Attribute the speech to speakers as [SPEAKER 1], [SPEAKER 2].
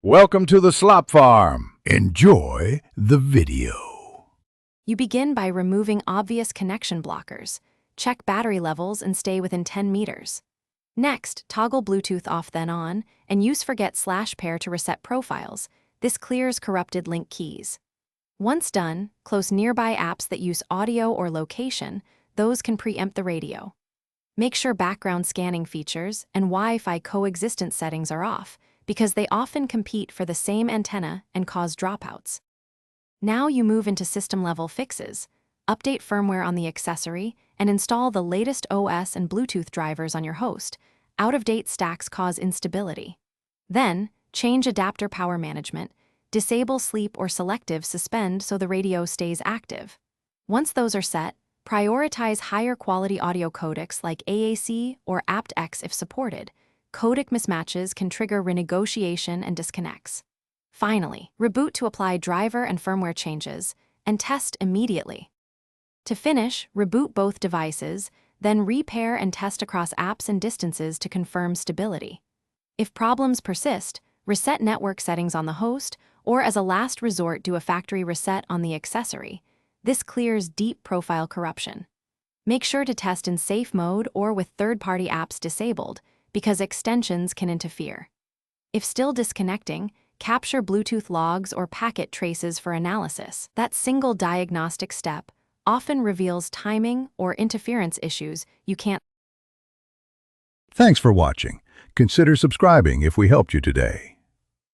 [SPEAKER 1] Welcome to the Slop Farm. Enjoy the video.
[SPEAKER 2] You begin by removing obvious connection blockers. Check battery levels and stay within 10 meters. Next, toggle Bluetooth off then on, and use forget/pair to reset profiles. This clears corrupted link keys. Once done, close nearby apps that use audio or location. Those can preempt the radio. Make sure background scanning features and Wi-Fi coexistence settings are off, because they often compete for the same antenna and cause dropouts. Now you move into system-level fixes. Update firmware on the accessory and install the latest OS and Bluetooth drivers on your host. Out-of-date stacks cause instability. Then, change adapter power management. Disable sleep or selective suspend so the radio stays active. Once those are set, prioritize higher quality audio codecs like AAC or aptX if supported. Codec mismatches can trigger renegotiation and disconnects. Finally, reboot to apply driver and firmware changes, and test immediately. To finish, reboot both devices, then repair and test across apps and distances to confirm stability. If problems persist, reset network settings on the host, or as a last resort do a factory reset on the accessory. This clears deep profile corruption. Make sure to test in safe mode or with third-party apps disabled, because extensions can interfere. If still disconnecting, capture Bluetooth logs or packet traces for analysis. That single diagnostic step often reveals timing or interference issues you can't.
[SPEAKER 1] Thanks for watching. Consider subscribing if we helped you today.